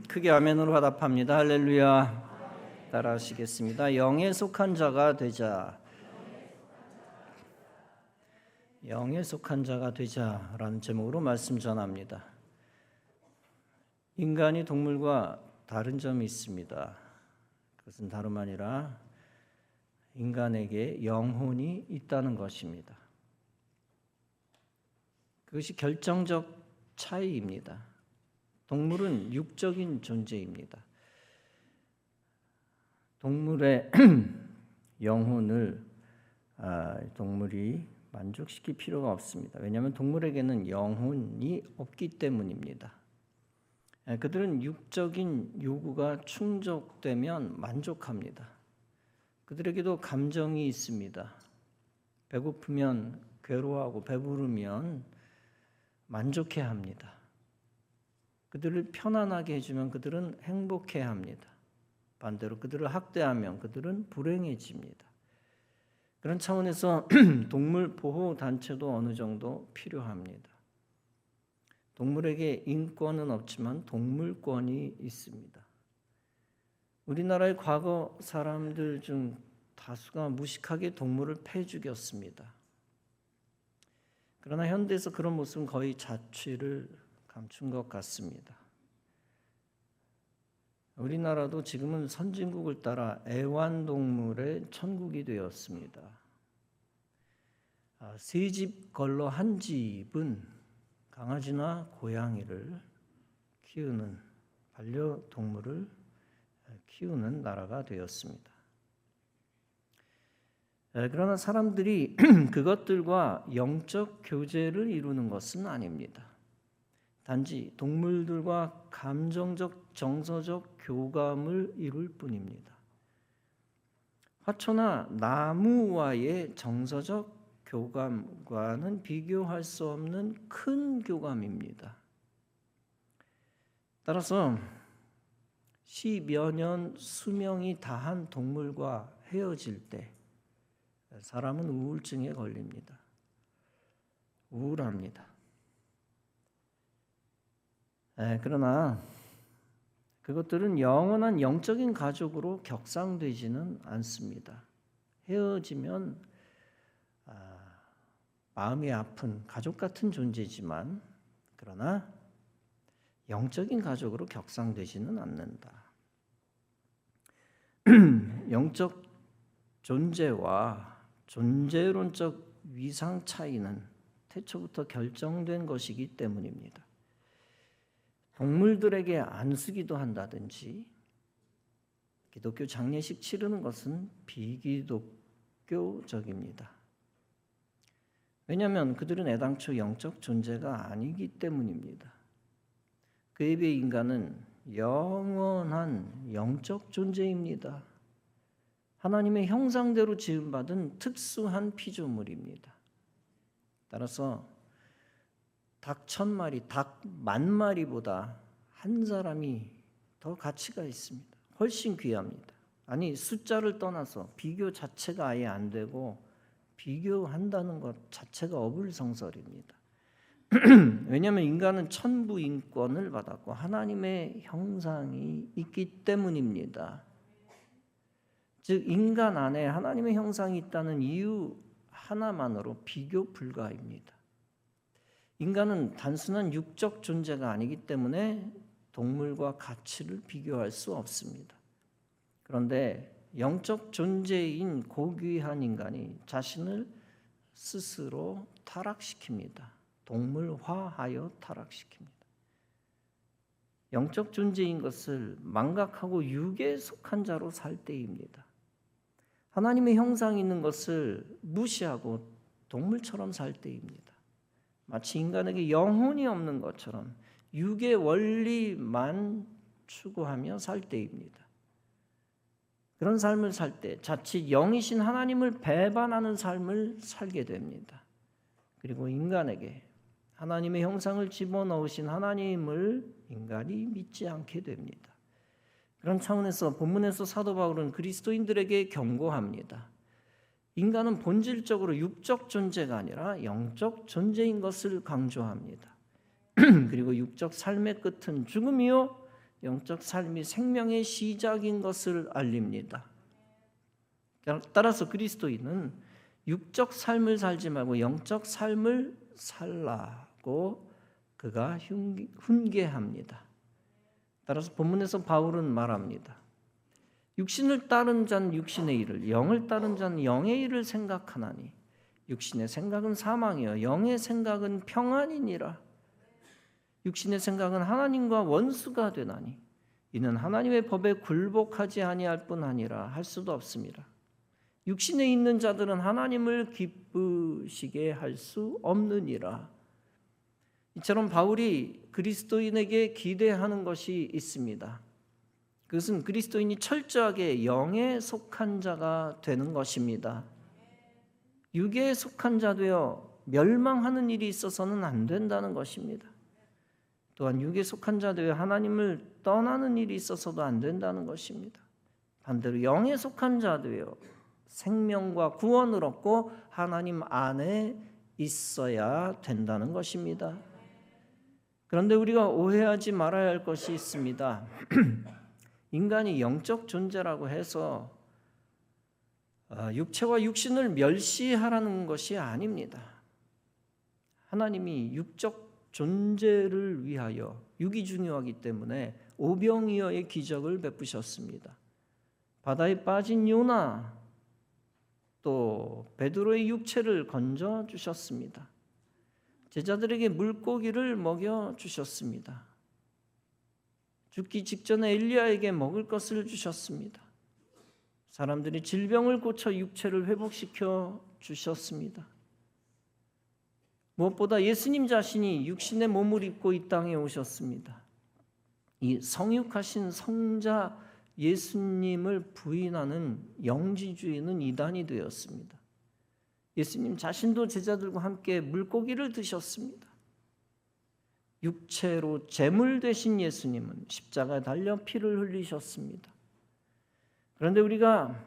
크게 아멘으로 화답합니다. 할렐루야. 따라하시겠습니다. 영에 속한 자가 되자. 영에 속한 자가 되자라는 제목으로 말씀 전합니다. 인간이 동물과 다른 점이 있습니다. 그것은 다름 아니라 인간에게 영혼이 있다는 것입니다. 그것이 결정적 차이입니다. 동물은 육적인 존재입니다. 동물의 영혼을 동물이 만족시킬 필요가 없습니다. 왜냐하면 동물에게는 영혼이 없기 때문입니다. 그들은 육적인 요구가 충족되면 만족합니다. 그들에게도 감정이 있습니다. 배고프면 괴로워하고 배부르면 만족해야 합니다. 그들을 편안하게 해주면 그들은 행복해야 합니다. 반대로 그들을 학대하면 그들은 불행해집니다. 그런 차원에서 동물 보호 단체도 어느 정도 필요합니다. 동물에게 인권은 없지만 동물권이 있습니다. 우리나라의 과거 사람들 중 다수가 무식하게 동물을 패 죽였습니다. 그러나 현대에서 그런 모습은 거의 자취를 감춘 것 같습니다. 우리나라도 지금은 선진국을 따라 애완동물의 천국이 되었습니다. 세 집 걸러 한 집은 강아지나 고양이를 키우는 반려동물을 키우는 나라가 되었습니다. 그러나 사람들이 그것들과 영적 교제를 이루는 것은 아닙니다. 단지 동물들과 감정적, 정서적 교감을 이룰 뿐입니다. 화초나 나무와의 정서적 교감과는 비교할 수 없는 큰 교감입니다. 따라서 10여 년 수명이 다한 동물과 헤어질 때 사람은 우울증에 걸립니다. 우울합니다. 그러나 그것들은 영원한 영적인 가족으로 격상되지는 않습니다. 헤어지면 마음이 아픈 가족 같은 존재지만 그러나 영적인 가족으로 격상되지는 않는다. 영적 존재와 존재론적 위상 차이는 태초부터 결정된 것이기 때문입니다. 동물들에게 안수기도 한다든지 기독교 장례식 치르는 것은 비기독교적입니다. 왜냐하면 그들은 애당초 영적 존재가 아니기 때문입니다. 그에 비해 인간은 영원한 영적 존재입니다. 하나님의 형상대로 지음받은 특수한 피조물입니다. 따라서 닭 1000마리, 닭 10,000마리보다 한 사람이 더 가치가 있습니다. 훨씬 귀합니다. 아니, 숫자를 떠나서 비교 자체가 아예 안 되고 비교한다는 것 자체가 어불성설입니다. 왜냐하면 인간은 천부인권을 받았고 하나님의 형상이 있기 때문입니다. 즉 인간 안에 하나님의 형상이 있다는 이유 하나만으로 비교 불가입니다. 인간은 단순한 육적 존재가 아니기 때문에 동물과 가치를 비교할 수 없습니다. 그런데 영적 존재인 고귀한 인간이 자신을 스스로 타락시킵니다. 동물화하여 타락시킵니다. 영적 존재인 것을 망각하고 육에 속한 자로 살 때입니다. 하나님의 형상이 있는 것을 무시하고 동물처럼 살 때입니다. 마치 인간에게 영혼이 없는 것처럼 육의 원리만 추구하며 살 때입니다. 그런 삶을 살 때 자칫 영이신 하나님을 배반하는 삶을 살게 됩니다. 그리고 인간에게 하나님의 형상을 집어넣으신 하나님을 인간이 믿지 않게 됩니다. 그런 차원에서 본문에서 사도 바울은 그리스도인들에게 경고합니다. 인간은 본질적으로 육적 존재가 아니라 영적 존재인 것을 강조합니다. 그리고 육적 삶의 끝은 죽음이요 영적 삶이 생명의 시작인 것을 알립니다. 따라서 그리스도인은 육적 삶을 살지 말고 영적 삶을 살라고 그가 훈계합니다. 따라서 본문에서 바울은 말합니다. 육신을 따른 자는 육신의 일을, 영을 따른 자는 영의 일을 생각하나니 육신의 생각은 사망이요 영의 생각은 평안이니라. 육신의 생각은 하나님과 원수가 되나니 이는 하나님의 법에 굴복하지 아니할 뿐 아니라 할 수도 없습니다. 육신에 있는 자들은 하나님을 기쁘시게 할 수 없느니라. 이처럼 바울이 그리스도인에게 기대하는 것이 있습니다. 그것은 그리스도인이 철저하게 영에 속한 자가 되는 것입니다. 육에 속한 자 되어 멸망하는 일이 있어서는 안 된다는 것입니다. 또한 육에 속한 자 되어 하나님을 떠나는 일이 있어서도 안 된다는 것입니다. 반대로 영에 속한 자 되어 생명과 구원을 얻고 하나님 안에 있어야 된다는 것입니다. 그런데 우리가 오해하지 말아야 할 것이 있습니다. 인간이 영적 존재라고 해서 육체와 육신을 멸시하라는 것이 아닙니다. 하나님이 육적 존재를 위하여 육이 중요하기 때문에 오병이어의 기적을 베푸셨습니다. 바다에 빠진 요나 또 베드로의 육체를 건져 주셨습니다. 제자들에게 물고기를 먹여 주셨습니다. 죽기 직전에 엘리야에게 먹을 것을 주셨습니다. 사람들이 질병을 고쳐 육체를 회복시켜 주셨습니다. 무엇보다 예수님 자신이 육신의 몸을 입고 이 땅에 오셨습니다. 이 성육하신 성자 예수님을 부인하는 영지주의는 이단이 되었습니다. 예수님 자신도 제자들과 함께 물고기를 드셨습니다. 육체로 제물 되신 예수님은 십자가에 달려 피를 흘리셨습니다. 그런데 우리가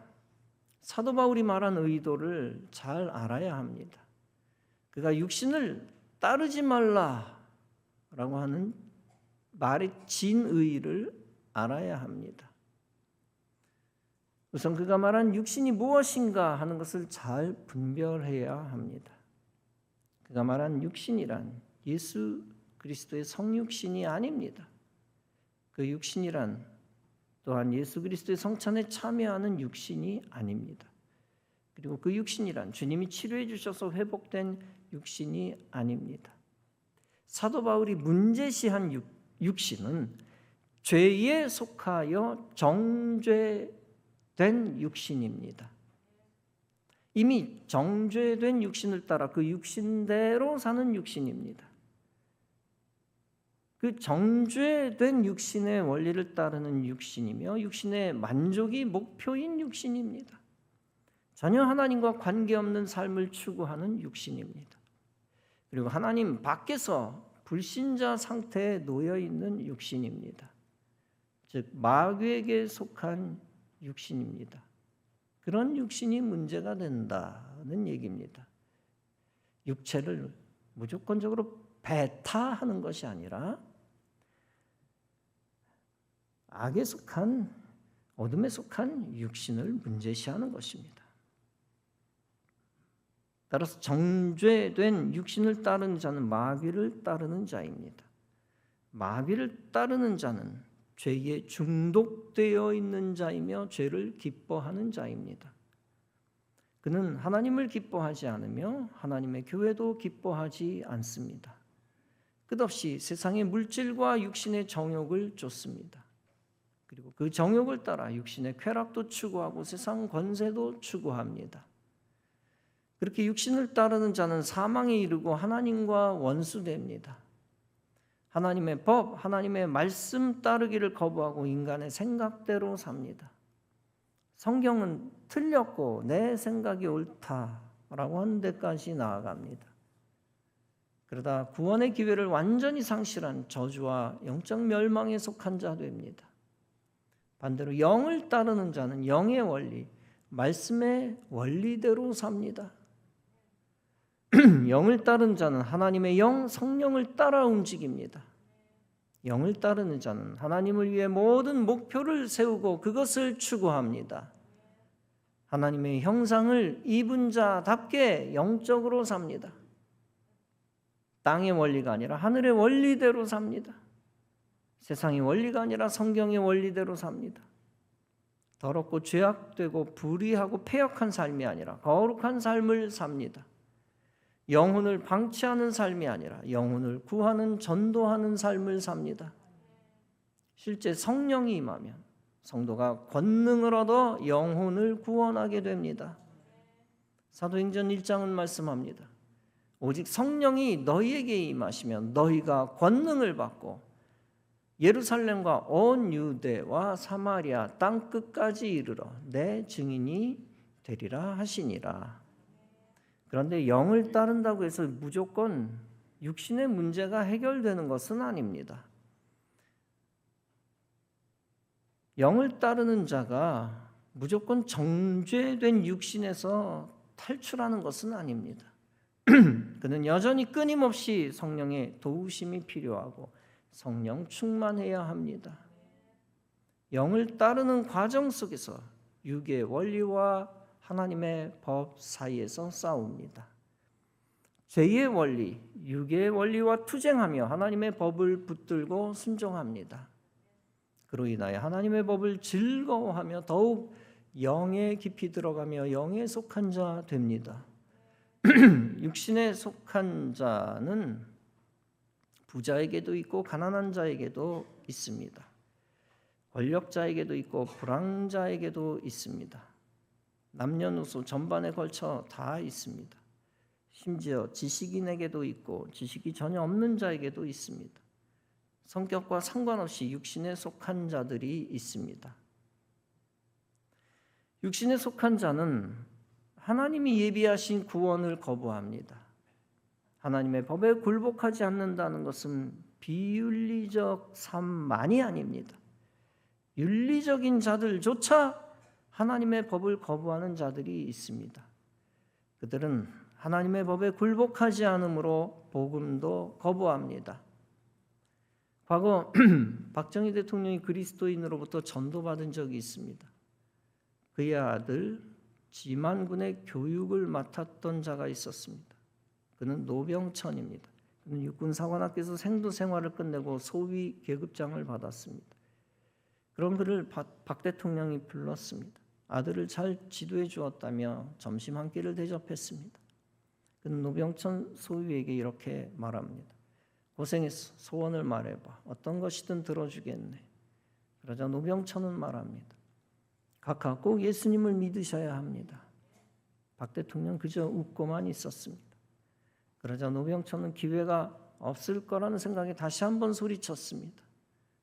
사도 바울이 말한 의도를 잘 알아야 합니다. 그가 육신을 따르지 말라라고 하는 말의 진의를 알아야 합니다. 우선 그가 말한 육신이 무엇인가 하는 것을 잘 분별해야 합니다. 그가 말한 육신이란 예수 그리스도의 성육신이 아닙니다. 그 육신이란 또한 예수 그리스도의 성찬에 참여하는 육신이 아닙니다. 그리고 그 육신이란 주님이 치료해 주셔서 회복된 육신이 아닙니다. 사도 바울이 문제시한 육신은 죄에 속하여 정죄된 육신입니다. 이미 정죄된 육신을 따라 그 육신대로 사는 육신입니다. 그 정죄된 육신의 원리를 따르는 육신이며 육신의 만족이 목표인 육신입니다. 전혀 하나님과 관계없는 삶을 추구하는 육신입니다. 그리고 하나님 밖에서 불신자 상태에 놓여 있는 육신입니다. 즉 마귀에게 속한 육신입니다. 그런 육신이 문제가 된다는 얘기입니다. 육체를 무조건적으로 배타하는 것이 아니라 악에 속한 어둠에 속한 육신을 문제시하는 것입니다. 따라서 정죄된 육신을 따르는 자는 마귀를 따르는 자입니다. 마귀를 따르는 자는 죄에 중독되어 있는 자이며 죄를 기뻐하는 자입니다. 그는 하나님을 기뻐하지 않으며 하나님의 교회도 기뻐하지 않습니다. 끝없이 세상의 물질과 육신의 정욕을 쫓습니다. 그리고 그 정욕을 따라 육신의 쾌락도 추구하고 세상 권세도 추구합니다. 그렇게 육신을 따르는 자는 사망에 이르고 하나님과 원수됩니다. 하나님의 법, 하나님의 말씀 따르기를 거부하고 인간의 생각대로 삽니다. 성경은 틀렸고 내 생각이 옳다라고 하는 데까지 나아갑니다. 그러다 구원의 기회를 완전히 상실한 저주와 영적 멸망에 속한 자 됩니다. 반대로 영을 따르는 자는 영의 원리, 말씀의 원리대로 삽니다. 영을 따른 자는 하나님의 영, 성령을 따라 움직입니다. 영을 따르는 자는 하나님을 위해 모든 목표를 세우고 그것을 추구합니다. 하나님의 형상을 입은 자답게 영적으로 삽니다. 땅의 원리가 아니라 하늘의 원리대로 삽니다. 세상의 원리가 아니라 성경의 원리대로 삽니다. 더럽고 죄악되고 불의하고 패역한 삶이 아니라 거룩한 삶을 삽니다. 영혼을 방치하는 삶이 아니라 영혼을 구하는 전도하는 삶을 삽니다. 실제 성령이 임하면 성도가 권능을 얻어 영혼을 구원하게 됩니다. 사도행전 1장은 말씀합니다. 오직 성령이 너희에게 임하시면 너희가 권능을 받고 예루살렘과 온 유대와 사마리아 땅 끝까지 이르러 내 증인이 되리라 하시니라. 그런데 영을 따른다고 해서 무조건 육신의 문제가 해결되는 것은 아닙니다. 영을 따르는 자가 무조건 정죄된 육신에서 탈출하는 것은 아닙니다. 그는 여전히 끊임없이 성령의 도우심이 필요하고 성령 충만해야 합니다. 영을 따르는 과정 속에서 육의 원리와 하나님의 법 사이에서 싸웁니다. 죄의 원리, 육의 원리와 투쟁하며 하나님의 법을 붙들고 순종합니다. 그로 인하여 하나님의 법을 즐거워하며 더욱 영에 깊이 들어가며 영에 속한 자 됩니다. 육신에 속한 자는 부자에게도 있고 가난한 자에게도 있습니다. 권력자에게도 있고 불황자에게도 있습니다. 남녀노소 전반에 걸쳐 다 있습니다. 심지어 지식인에게도 있고 지식이 전혀 없는 자에게도 있습니다. 성격과 상관없이 육신에 속한 자들이 있습니다. 육신에 속한 자는 하나님이 예비하신 구원을 거부합니다. 하나님의 법에 굴복하지 않는다는 것은 비윤리적 삶만이 아닙니다. 윤리적인 자들조차 하나님의 법을 거부하는 자들이 있습니다. 그들은 하나님의 법에 굴복하지 않으므로 복음도 거부합니다. 과거 박정희 대통령이 그리스도인으로부터 전도받은 적이 있습니다. 그의 아들 지만군의 교육을 맡았던 자가 있었습니다. 그는 노병천입니다. 그는 육군사관학교에서 생도 생활을 끝내고 소위 계급장을 받았습니다. 그런 그를 박 대통령이 불렀습니다. 아들을 잘 지도해 주었다며 점심 한 끼를 대접했습니다. 그는 노병천 소위에게 이렇게 말합니다. 고생했어. 소원을 말해봐. 어떤 것이든 들어주겠네. 그러자 노병천은 말합니다. 각하 꼭 예수님을 믿으셔야 합니다. 박 대통령 그저 웃고만 있었습니다. 그러자 노병천은 기회가 없을 거라는 생각에 다시 한번 소리쳤습니다.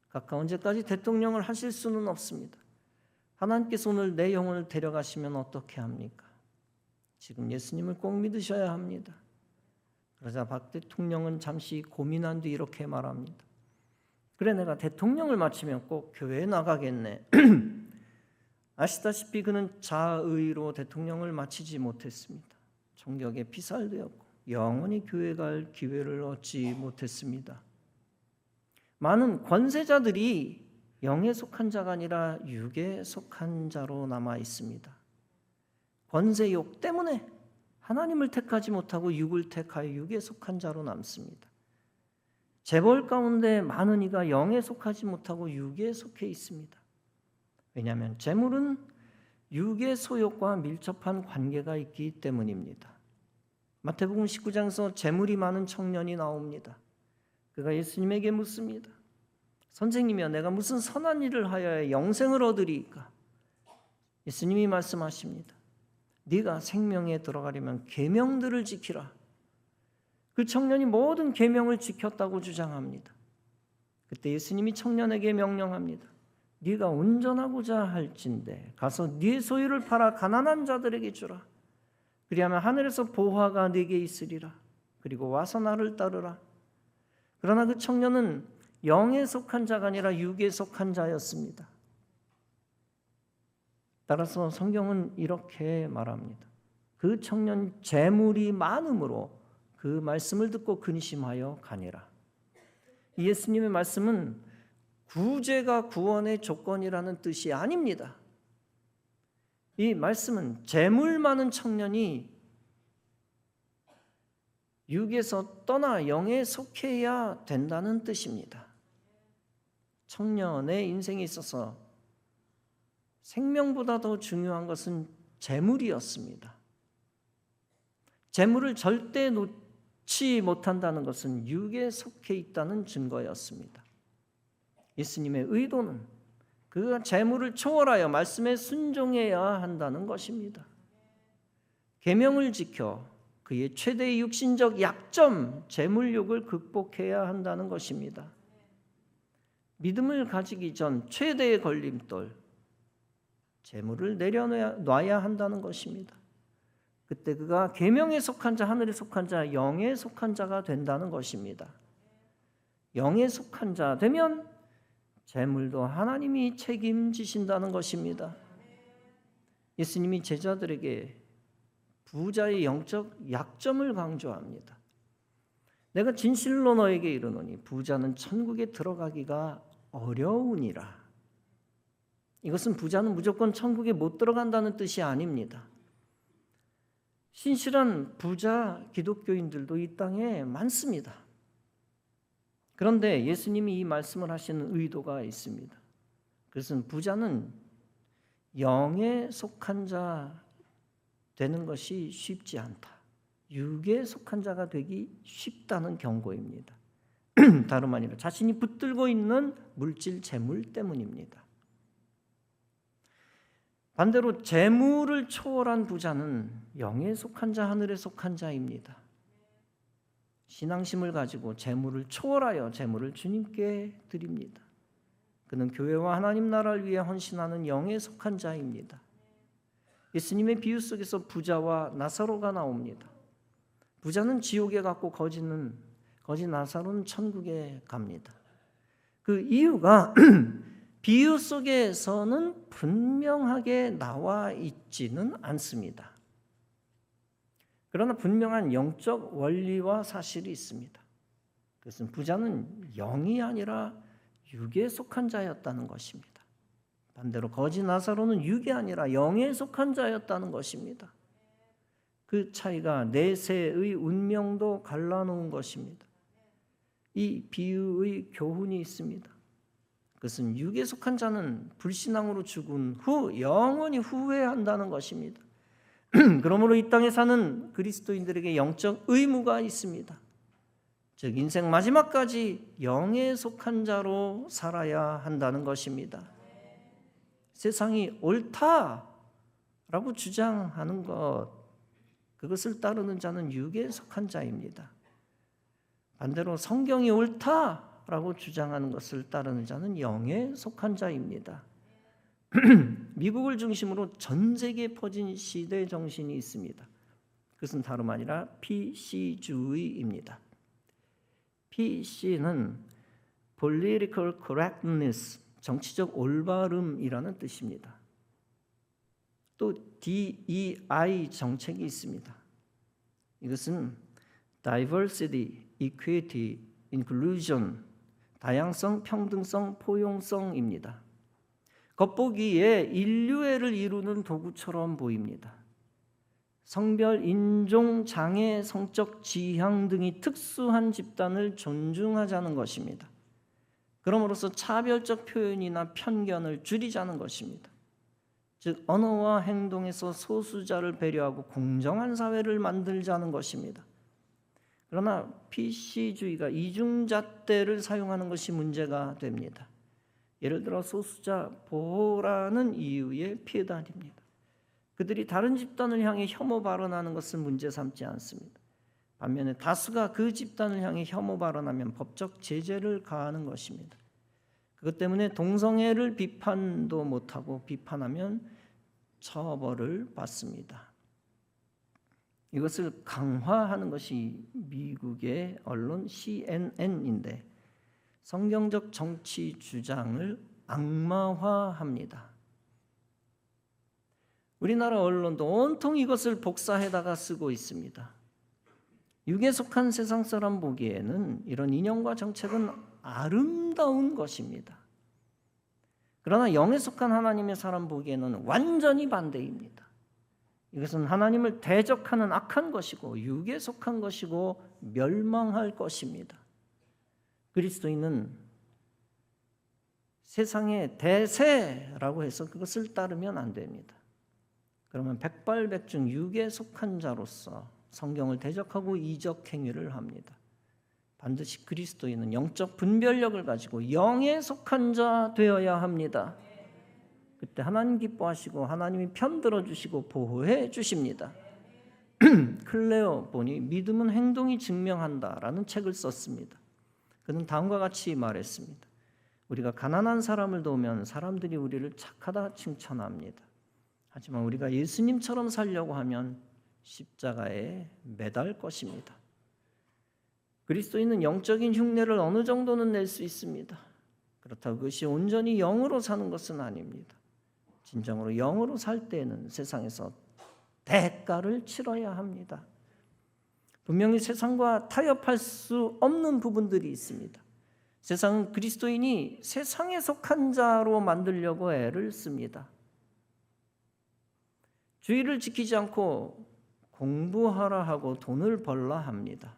각하 언제까지 대통령을 하실 수는 없습니다. 하나님께서 오늘 내 영혼을 데려가시면 어떻게 합니까? 지금 예수님을 꼭 믿으셔야 합니다. 그러자 박 대통령은 잠시 고민한 뒤 이렇게 말합니다. 그래 내가 대통령을 마치면 꼭 교회에 나가겠네. 아시다시피 그는 자의로 대통령을 마치지 못했습니다. 총격에 피살되었고 영원히 교회 갈 기회를 얻지 못했습니다. 많은 권세자들이 영에 속한 자가 아니라 육에 속한 자로 남아 있습니다. 권세욕 때문에 하나님을 택하지 못하고 육을 택하여 육에 속한 자로 남습니다. 재벌 가운데 많은 이가 영에 속하지 못하고 육에 속해 있습니다. 왜냐하면 재물은 육의 소욕과 밀접한 관계가 있기 때문입니다. 마태복음 19장에서 재물이 많은 청년이 나옵니다. 그가 예수님에게 묻습니다. 선생님이여 내가 무슨 선한 일을 하여야 영생을 얻으리이까? 예수님이 말씀하십니다. 네가 생명에 들어가려면 계명들을 지키라. 그 청년이 모든 계명을 지켰다고 주장합니다. 그때 예수님이 청년에게 명령합니다. 네가 운전하고자 할진대 가서 네 소유를 팔아 가난한 자들에게 주라. 그리하면 하늘에서 보화가 네게 있으리라. 그리고 와서 나를 따르라. 그러나 그 청년은 영에 속한 자가 아니라 육에 속한 자였습니다. 따라서 성경은 이렇게 말합니다. 그 청년 재물이 많음으로 그 말씀을 듣고 근심하여 가니라. 예수님의 말씀은 구제가 구원의 조건이라는 뜻이 아닙니다. 이 말씀은 재물 많은 청년이 육에서 떠나 영에 속해야 된다는 뜻입니다. 청년의 인생에 있어서 생명보다 더 중요한 것은 재물이었습니다. 재물을 절대 놓지 못한다는 것은 육에 속해 있다는 증거였습니다. 예수님의 의도는 그가 재물을 초월하여 말씀에 순종해야 한다는 것입니다. 계명을 지켜 그의 최대의 육신적 약점, 재물욕을 극복해야 한다는 것입니다. 믿음을 가지기 전 최대의 걸림돌, 재물을 내려놔야 한다는 것입니다. 그때 그가 계명에 속한 자, 하늘에 속한 자, 영에 속한 자가 된다는 것입니다. 영에 속한 자 되면 재물도 하나님이 책임지신다는 것입니다. 예수님이 제자들에게 부자의 영적 약점을 강조합니다. 내가 진실로 너에게 이르노니 부자는 천국에 들어가기가 어려우니라. 이것은 부자는 무조건 천국에 못 들어간다는 뜻이 아닙니다. 신실한 부자 기독교인들도 이 땅에 많습니다. 그런데 예수님이 이 말씀을 하시는 의도가 있습니다. 그것은 부자는 영에 속한 자 되는 것이 쉽지 않다. 육에 속한 자가 되기 쉽다는 경고입니다. 다름 아니라 자신이 붙들고 있는 물질 재물 때문입니다. 반대로 재물을 초월한 부자는 영에 속한 자, 하늘에 속한 자입니다. 신앙심을 가지고 재물을 초월하여 재물을 주님께 드립니다. 그는 교회와 하나님 나라를 위해 헌신하는 영에 속한 자입니다. 예수님의 비유 속에서 부자와 나사로가 나옵니다. 부자는 지옥에 갔고 거지 나사로는 천국에 갑니다. 그 이유가 비유 속에서는 분명하게 나와 있지는 않습니다. 그러나 분명한 영적 원리와 사실이 있습니다. 그것은 부자는 영이 아니라 육에 속한 자였다는 것입니다. 반대로 거지 나사로는 육이 아니라 영에 속한 자였다는 것입니다. 그 차이가 내세의 운명도 갈라놓은 것입니다. 이 비유의 교훈이 있습니다. 그것은 육에 속한 자는 불신앙으로 죽은 후 영원히 후회한다는 것입니다. 그러므로 이 땅에 사는 그리스도인들에게 영적 의무가 있습니다. 즉 인생 마지막까지 영에 속한 자로 살아야 한다는 것입니다. 세상이 옳다라고 주장하는 것, 그것을 따르는 자는 육에 속한 자입니다. 반대로 성경이 옳다라고 주장하는 것을 따르는 자는 영에 속한 자입니다. 미국을 중심으로 전 세계에 퍼진 시대 정신이 있습니다. 그것은 다름 아니라 PC주의입니다. PC는 Political Correctness, 정치적 올바름이라는 뜻입니다. 또 DEI 정책이 있습니다. 이것은 Diversity, Equity, Inclusion, 다양성, 평등성, 포용성입니다. 겉보기에 인류애를 이루는 도구처럼 보입니다. 성별, 인종, 장애, 성적 지향 등이 특수한 집단을 존중하자는 것입니다. 그럼으로써 차별적 표현이나 편견을 줄이자는 것입니다. 즉 언어와 행동에서 소수자를 배려하고 공정한 사회를 만들자는 것입니다. 그러나 PC주의가 이중잣대를 사용하는 것이 문제가 됩니다. 예를 들어 소수자 보호라는 이유에 피해다닙니다. 그들이 다른 집단을 향해 혐오 발언하는 것은 문제 삼지 않습니다. 반면에 다수가 그 집단을 향해 혐오 발언하면 법적 제재를 가하는 것입니다. 그것 때문에 동성애를 비판도 못하고 비판하면 처벌을 받습니다. 이것을 강화하는 것이 미국의 언론 CNN인데 성경적 정치 주장을 악마화합니다. 우리나라 언론도 온통 이것을 복사해다가 쓰고 있습니다. 육에 속한 세상 사람 보기에는 이런 이념과 정책은 아름다운 것입니다. 그러나 영에 속한 하나님의 사람 보기에는 완전히 반대입니다. 이것은 하나님을 대적하는 악한 것이고 육에 속한 것이고 멸망할 것입니다. 그리스도인은 세상의 대세라고 해서 그것을 따르면 안 됩니다. 그러면 백발백중 육에 속한 자로서 성경을 대적하고 이적 행위를 합니다. 반드시 그리스도인은 영적 분별력을 가지고 영에 속한 자 되어야 합니다. 그때 하나님 기뻐하시고 하나님이 편들어 주시고 보호해 주십니다. 클레오 본이 믿음은 행동이 증명한다라는 책을 썼습니다. 그는 다음과 같이 말했습니다. 우리가 가난한 사람을 도우면 사람들이 우리를 착하다 칭찬합니다. 하지만 우리가 예수님처럼 살려고 하면 십자가에 매달 것입니다. 그리스도인은 영적인 흉내를 어느 정도는 낼 수 있습니다. 그렇다고 그것이 온전히 영으로 사는 것은 아닙니다. 진정으로 영으로 살 때에는 세상에서 대가를 치러야 합니다. 분명히 세상과 타협할 수 없는 부분들이 있습니다. 세상은 그리스도인이 세상에 속한 자로 만들려고 애를 씁니다. 주의를 지키지 않고 공부하라 하고 돈을 벌라 합니다.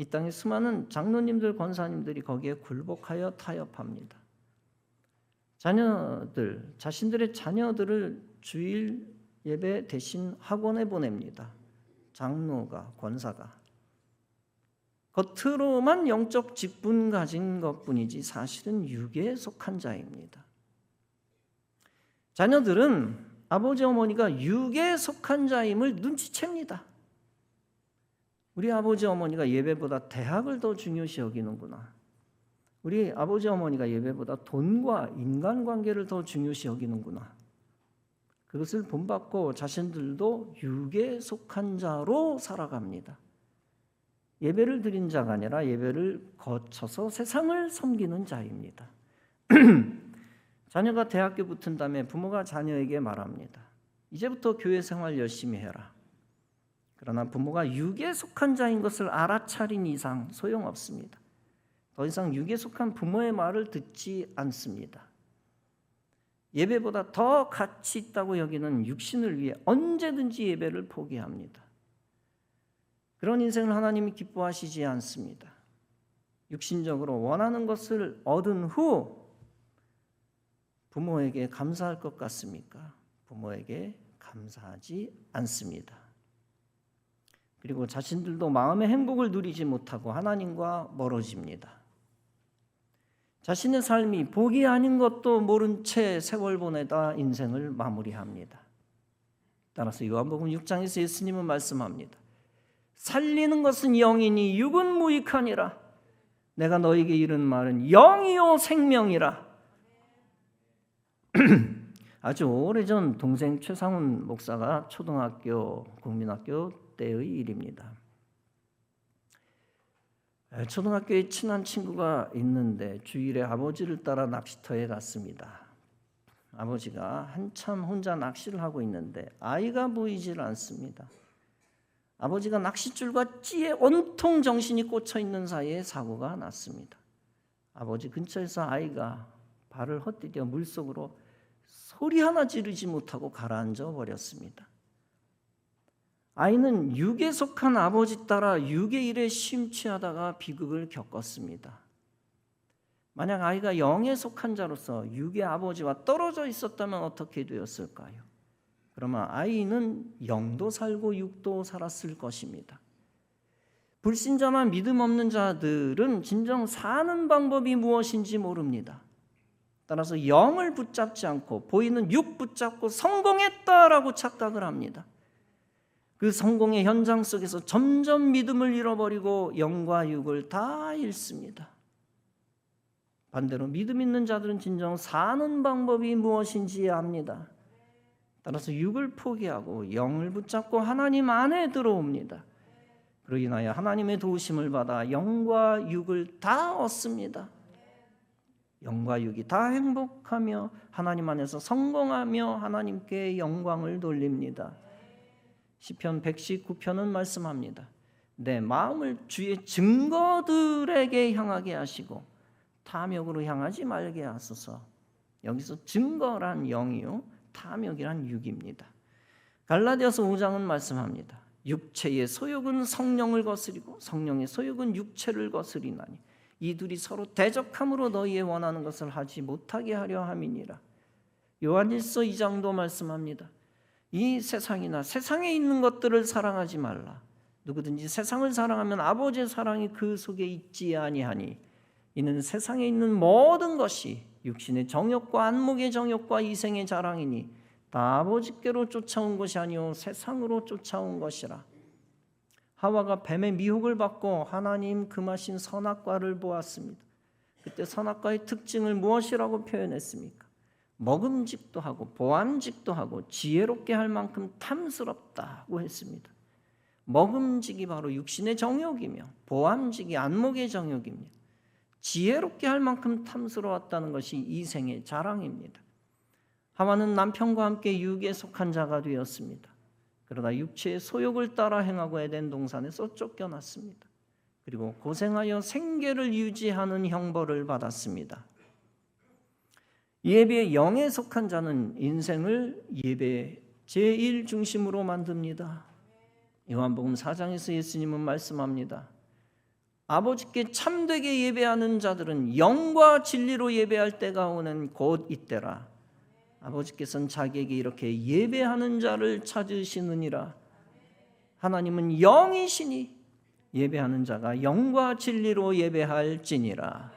이 땅의 수많은 장로님들, 권사님들이 거기에 굴복하여 타협합니다. 자신들의 자녀들을 주일 예배 대신 학원에 보냅니다. 장로가, 권사가. 겉으로만 영적 직분 가진 것뿐이지 사실은 육에 속한 자입니다. 자녀들은 아버지 어머니가 육에 속한 자임을 눈치챕니다. 우리 아버지 어머니가 예배보다 대학을 더 중요시 여기는구나. 우리 아버지 어머니가 예배보다 돈과 인간관계를 더 중요시 여기는구나. 그것을 본받고 자신들도 육에 속한 자로 살아갑니다. 예배를 드린 자가 아니라 예배를 거쳐서 세상을 섬기는 자입니다. 자녀가 대학교 붙은 다음에 부모가 자녀에게 말합니다. 이제부터 교회 생활 열심히 해라. 그러나 부모가 육에 속한 자인 것을 알아차린 이상 소용없습니다. 더 이상 육에 속한 부모의 말을 듣지 않습니다. 예배보다 더 가치 있다고 여기는 육신을 위해 언제든지 예배를 포기합니다. 그런 인생을 하나님이 기뻐하시지 않습니다. 육신적으로 원하는 것을 얻은 후 부모에게 감사할 것 같습니까? 부모에게 감사하지 않습니다. 그리고 자신들도 마음의 행복을 누리지 못하고 하나님과 멀어집니다. 자신의 삶이 복이 아닌 것도 모른 채 세월 보내다 인생을 마무리합니다. 따라서 요한복음 6장에서 예수님은 말씀합니다. 살리는 것은 영이니 육은 무익하니라. 내가 너에게 이른 말은 영이요 생명이라. 아주 오래전 동생 최상훈 목사가 초등학교, 국민학교 때의 일입니다. 초등학교에 친한 친구가 있는데 주일에 아버지를 따라 낚시터에 갔습니다. 아버지가 한참 혼자 낚시를 하고 있는데 아이가 보이질 않습니다. 아버지가 낚싯줄과 찌에 온통 정신이 꽂혀 있는 사이에 사고가 났습니다. 아버지 근처에서 아이가 발을 헛디뎌 물속으로 소리 하나 지르지 못하고 가라앉아 버렸습니다. 아이는 육에 속한 아버지 따라 육의 일에 심취하다가 비극을 겪었습니다. 만약 아이가 영에 속한 자로서 육의 아버지와 떨어져 있었다면 어떻게 되었을까요? 그러면 아이는 영도 살고 육도 살았을 것입니다. 불신자나 믿음 없는 자들은 진정 사는 방법이 무엇인지 모릅니다. 따라서 영을 붙잡지 않고 보이는 육 붙잡고 성공했다라고 착각을 합니다. 그 성공의 현장 속에서 점점 믿음을 잃어버리고 영과 육을 다 잃습니다. 반대로 믿음 있는 자들은 진정 사는 방법이 무엇인지 압니다. 따라서 육을 포기하고 영을 붙잡고 하나님 안에 들어옵니다. 그로 인하여 하나님의 도우심을 받아 영과 육을 다 얻습니다. 영과 육이 다 행복하며 하나님 안에서 성공하며 하나님께 영광을 돌립니다. 시편 119편은 말씀합니다. 내 마음을 주의 증거들에게 향하게 하시고 탐욕으로 향하지 말게 하소서. 여기서 증거란 영이요, 탐욕이란 육입니다. 갈라디아서 5장은 말씀합니다. 육체의 소욕은 성령을 거스리고 성령의 소욕은 육체를 거스리나니 이 둘이 서로 대적함으로 너희의 원하는 것을 하지 못하게 하려 함이니라. 요한일서 2장도 말씀합니다. 이 세상이나 세상에 있는 것들을 사랑하지 말라. 누구든지 세상을 사랑하면 아버지의 사랑이 그 속에 있지 아니하니 이는 세상에 있는 모든 것이 육신의 정욕과 안목의 정욕과 이생의 자랑이니 다 아버지께로 쫓아온 것이 아니요 세상으로 쫓아온 것이라. 하와가 뱀의 미혹을 받고 하나님 금하신 선악과를 보았습니다. 그때 선악과의 특징을 무엇이라고 표현했습니까? 먹음직도 하고 보암직도 하고 지혜롭게 할 만큼 탐스럽다고 했습니다. 먹음직이 바로 육신의 정욕이며 보암직이 안목의 정욕이며 지혜롭게 할 만큼 탐스러웠다는 것이 이생의 자랑입니다. 하와는 남편과 함께 육에 속한 자가 되었습니다. 그러다 육체의 소욕을 따라 행하고 에덴 동산에서 쫓겨났습니다. 그리고 고생하여 생계를 유지하는 형벌을 받았습니다. 이에 비해 영에 속한 자는 인생을 예배 제1 중심으로 만듭니다. 요한복음 4장에서 예수님은 말씀합니다. 아버지께 참되게 예배하는 자들은 영과 진리로 예배할 때가 오는 곧 이때라. 아버지께서는 자기에게 이렇게 예배하는 자를 찾으시느니라. 하나님은 영이시니 예배하는 자가 영과 진리로 예배할지니라.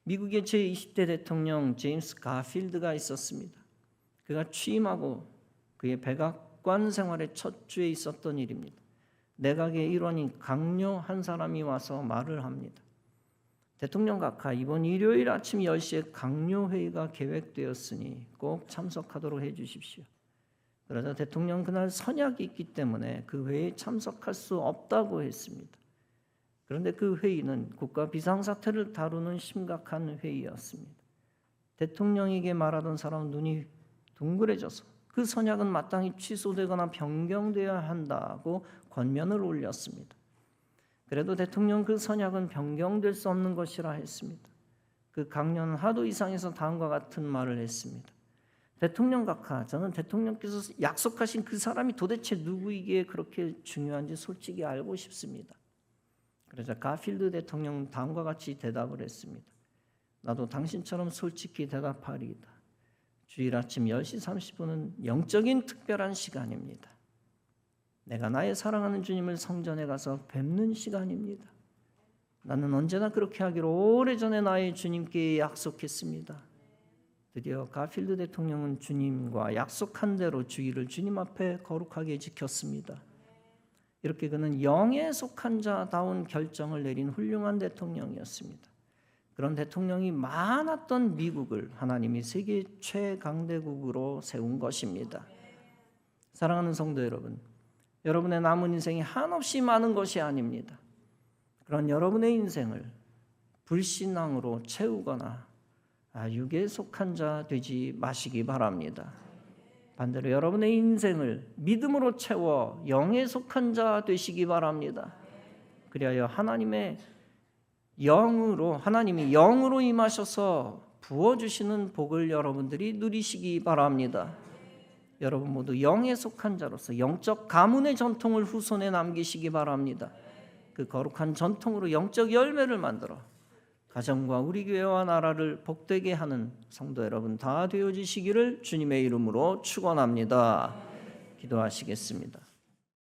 미국의 제20대 대통령 제임스 가필드가 있었습니다. 그가 취임하고 그의 백악관 생활의 첫 주에 있었던 일입니다. 내각의 일원인 강요 한 사람이 와서 말을 합니다. 대통령 각하, 이번 일요일 아침 10시에 강요 회의가 계획되었으니 꼭 참석하도록 해 주십시오. 그러자 대통령 그날 선약이 있기 때문에 그 회의에 참석할 수 없다고 했습니다. 그런데 그 회의는 국가 비상사태를 다루는 심각한 회의였습니다. 대통령에게 말하던 사람은 눈이 둥그레져서 그 선약은 마땅히 취소되거나 변경되어야 한다고 권면을 올렸습니다. 그래도 대통령 그 선약은 변경될 수 없는 것이라 했습니다. 그 강요는 하도 이상해서 다음과 같은 말을 했습니다. 대통령 각하, 저는 대통령께서 약속하신 그 사람이 도대체 누구이기에 그렇게 중요한지 솔직히 알고 싶습니다. 그러자 가필드 대통령은 다음과 같이 대답을 했습니다. 나도 당신처럼 솔직히 대답하리이다. 주일 아침 10시 30분은 영적인 특별한 시간입니다. 내가 나의 사랑하는 주님을 성전에 가서 뵙는 시간입니다. 나는 언제나 그렇게 하기로 오래전에 나의 주님께 약속했습니다. 드디어 가필드 대통령은 주님과 약속한 대로 주일을 주님 앞에 거룩하게 지켰습니다. 이렇게 그는 영에 속한 자다운 결정을 내린 훌륭한 대통령이었습니다. 그런 대통령이 많았던 미국을 하나님이 세계 최강대국으로 세운 것입니다. 사랑하는 성도 여러분, 여러분의 남은 인생이 한없이 많은 것이 아닙니다. 그런 여러분의 인생을 불신앙으로 채우거나 육에 속한 자 되지 마시기 바랍니다. 반대로 여러분의 인생을 믿음으로 채워 영에 속한 자 되시기 바랍니다. 그리하여 하나님이 영으로 임하셔서 부어주시는 복을 여러분들이 누리시기 바랍니다. 여러분 모두 영에 속한 자로서 영적 가문의 전통을 후손에 남기시기 바랍니다. 그 거룩한 전통으로 영적 열매를 만들어 가정과 우리 교회와 나라를 복되게 하는 성도 여러분 다 되어지시기를 주님의 이름으로 축원합니다. 기도하시겠습니다.